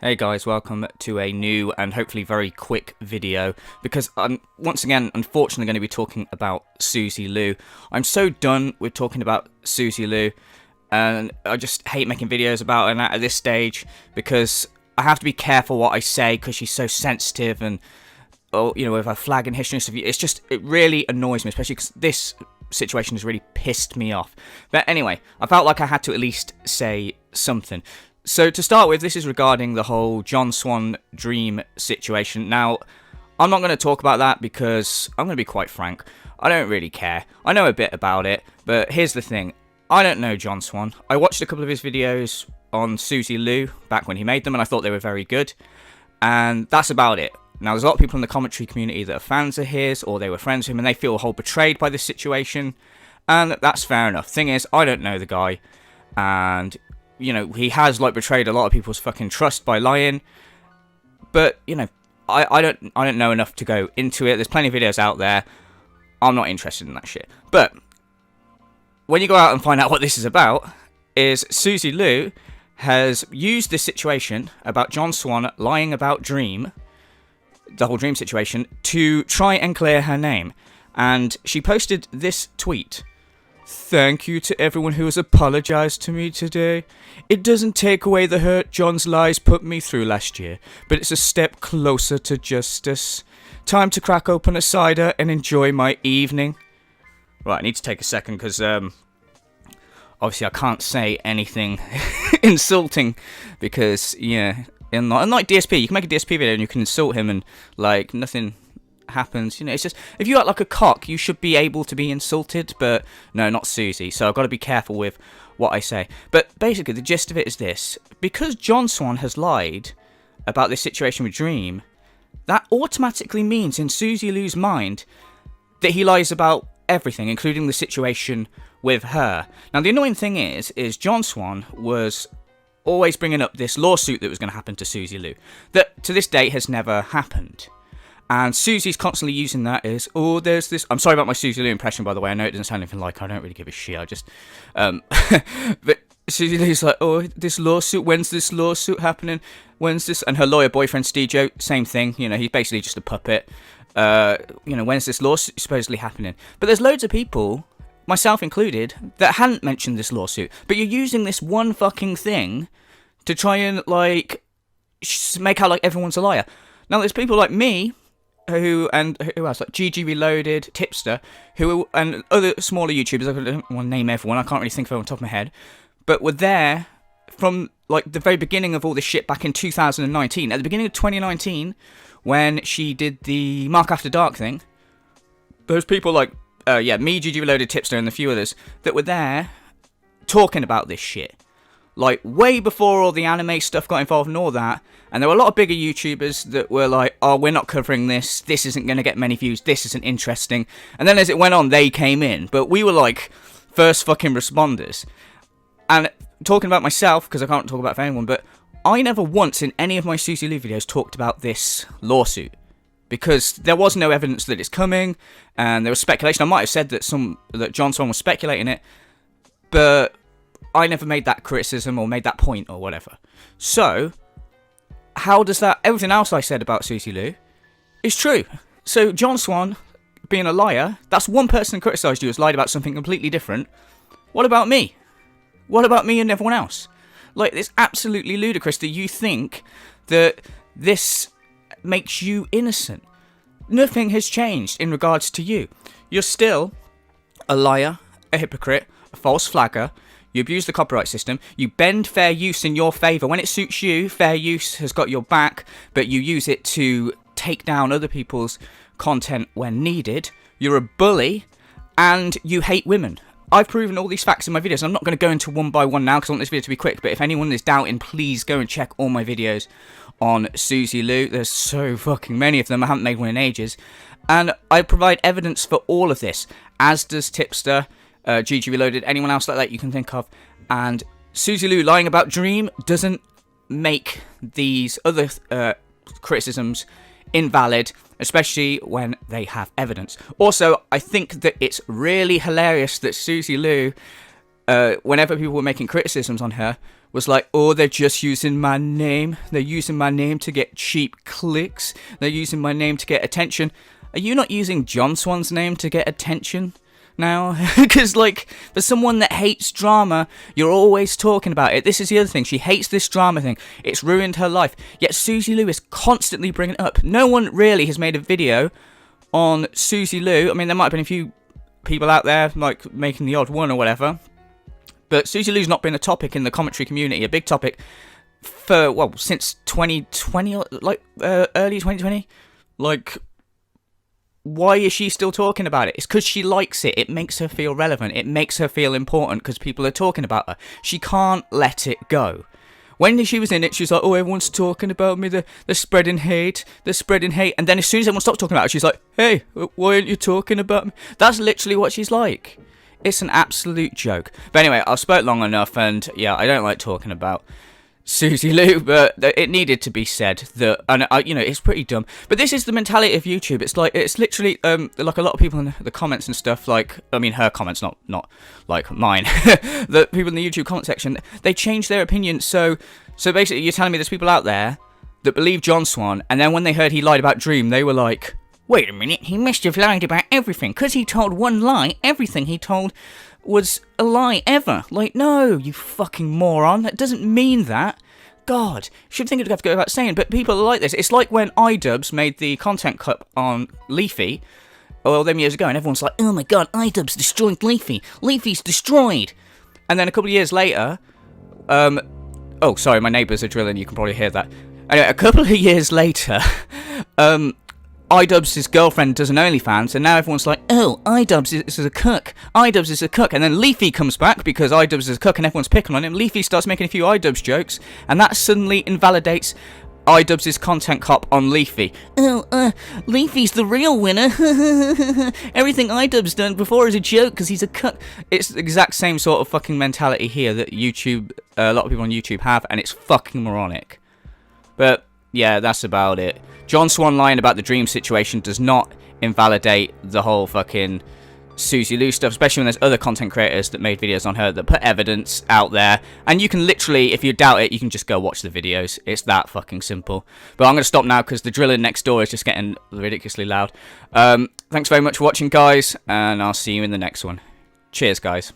Hey guys, welcome to a new and hopefully very quick video, because I'm once again unfortunately going to be talking about Suzy Lu. I'm so done with talking about Suzy Lu, and I just hate making videos about her at this stage, because I have to be careful what I say because she's so sensitive, and with her flag and history and stuff. It really annoys me, especially because this situation has really pissed me off. But anyway, I felt like I had to at least say something. So to start with, this is regarding the whole John Swan Dream situation. Now, I'm not going to talk about that because I'm going to be quite frank. I don't really care. I know a bit about it, but here's the thing. I don't know John Swan. I watched a couple of his videos on Suzy Lu back when he made them, and I thought they were very good. And that's about it. Now, there's a lot of people in the commentary community that are fans of his, or they were friends with him, and they feel whole betrayed by this situation. And that's fair enough. Thing is, I don't know the guy, and he has betrayed a lot of people's fucking trust by lying. But I don't know enough to go into it. There's plenty of videos out there. I'm not interested in that shit. But when you go out and find out what this is about, is Suzy Lu has used this situation about John Swan lying about Dream, the whole Dream situation, to try and clear her name. And she posted this tweet. "Thank you to everyone who has apologized to me today. It doesn't take away the hurt John's lies put me through last year, but it's a step closer to justice. Time to crack open a cider and enjoy my evening." Right, I need to take a second because obviously I can't say anything insulting because, unlike DSP, you can make a DSP video and you can insult him and nothing happens. It's just, if you act like a cock, you should be able to be insulted, but no, not Suzy. So I've got to be careful with what I say. But basically, the gist of it is this: because John Swan has lied about this situation with Dream, that automatically means in Suzy Lu's mind that he lies about everything, including the situation with her. Now, the annoying thing is John Swan was always bringing up this lawsuit that was going to happen to Suzy Lu, that to this date has never happened. And Suzy's constantly using that as, there's this... I'm sorry about my Suzy Lu impression, by the way. I know it doesn't sound anything like her. I don't really give a shit. I just... But Suzy Lu's like, this lawsuit, when's this lawsuit happening? When's this... And her lawyer boyfriend, Stejo, same thing. He's basically just a puppet. When's this lawsuit supposedly happening? But there's loads of people, myself included, that hadn't mentioned this lawsuit. But you're using this one fucking thing to try and, make out like everyone's a liar. Now, there's people like me... who else, like GG Reloaded, Tipster, and other smaller YouTubers. I don't want to name everyone, I can't really think of it on top of my head, but were there from the very beginning of all this shit back in 2019, at the beginning of 2019, when she did the Mark After Dark thing. Those people me, GG Reloaded, Tipster, and a few others that were there talking about this shit. Way before all the anime stuff got involved and all that. And there were a lot of bigger YouTubers that were like, we're not covering this. This isn't going to get many views. This isn't interesting. And then as it went on, they came in. But we were first fucking responders. And talking about myself, because I can't talk about it for anyone, but I never once in any of my Suzy Lu videos talked about this lawsuit. Because there was no evidence that it's coming. And there was speculation. I might have said that John Swan was speculating it. But I never made that criticism or made that point or whatever. So, how does that... Everything else I said about Suzy Lu is true. So, John Swan being a liar, that's one person criticised you, has lied about something completely different. What about me? What about me and everyone else? It's absolutely ludicrous that you think that this makes you innocent. Nothing has changed in regards to you. You're still a liar, a hypocrite, a false flagger. You abuse the copyright system. You bend fair use in your favour. When it suits you, fair use has got your back, but you use it to take down other people's content when needed. You're a bully, and you hate women. I've proven all these facts in my videos. I'm not going to go into one by one now because I want this video to be quick, but if anyone is doubting, please go and check all my videos on Suzy Lu. There's so fucking many of them. I haven't made one in ages. And I provide evidence for all of this, as does Tipster, GG Reloaded, anyone else like that you can think of. And Suzy Lu lying about Dream doesn't make these other criticisms invalid, especially when they have evidence. Also, I think that it's really hilarious that Suzy Lu whenever people were making criticisms on her, was like, oh, they're just using my name. They're using my name to get cheap clicks. They're using my name to get attention. Are you not using John Swan's name to get attention now? Because, like, for someone that hates drama, you're always talking about it. This is the other thing. She hates this drama thing. It's ruined her life. Yet Suzy Lu is constantly bringing it up. No one really has made a video on Suzy Lu. I mean, there might have been a few people out there, like, making the odd one or whatever. But Suzy Lu's not been a topic in the commentary community, a big topic for, well, since 2020, like, early 2020. Like, why is she still talking about it? It's because she likes it. It makes her feel relevant. It makes her feel important because people are talking about her. She can't let it go. When she was in it, she was like, oh, everyone's talking about me, they're spreading hate, And then as soon as everyone stops talking about her, she's like, hey, why aren't you talking about me? That's literally what she's like. It's an absolute joke. But anyway, I've spoke long enough, and yeah, I don't like talking about Suzy Lu, but it needed to be said that, and you know, it's pretty dumb. But this is the mentality of YouTube. It's like, it's literally like a lot of people in the comments and stuff. Like, I mean, her comments, not like mine. The people in the YouTube comment section, they change their opinion. So basically, you're telling me there's people out there that believe John Swan, and then when they heard he lied about Dream, they were like, wait a minute, he must have lied about everything, because he told one lie, everything he told was a lie ever. Like, no, you fucking moron, that doesn't mean that. God, should think it'd have to go without saying, but people are like this. It's like when iDubbbz made the content clip on Leafy, all them years ago, and everyone's like, oh my god, iDubbbz destroyed Leafy. Leafy's destroyed. And then a couple of years later, oh, sorry, my neighbours are drilling, you can probably hear that. Anyway, a couple of years later, iDubbbz's girlfriend does an OnlyFans, and now everyone's like, oh, iDubbbz is a cook. iDubbbz is a cook. And then Leafy comes back because iDubbbz is a cook and everyone's picking on him. Leafy starts making a few iDubbbz jokes, and that suddenly invalidates iDubbbz's content cop on Leafy. Oh, Leafy's the real winner. Everything iDubbbz's done before is a joke because he's a cook. It's the exact same sort of fucking mentality here that YouTube, a lot of people on YouTube have, and it's fucking moronic. But yeah, that's about it. John Swan lying about the Dream situation does not invalidate the whole fucking Suzy Lu stuff, especially when there's other content creators that made videos on her that put evidence out there. And you can literally, if you doubt it, you can just go watch the videos. It's that fucking simple. But I'm going to stop now because the drilling next door is just getting ridiculously loud. Thanks very much for watching, guys, and I'll see you in the next one. Cheers, guys.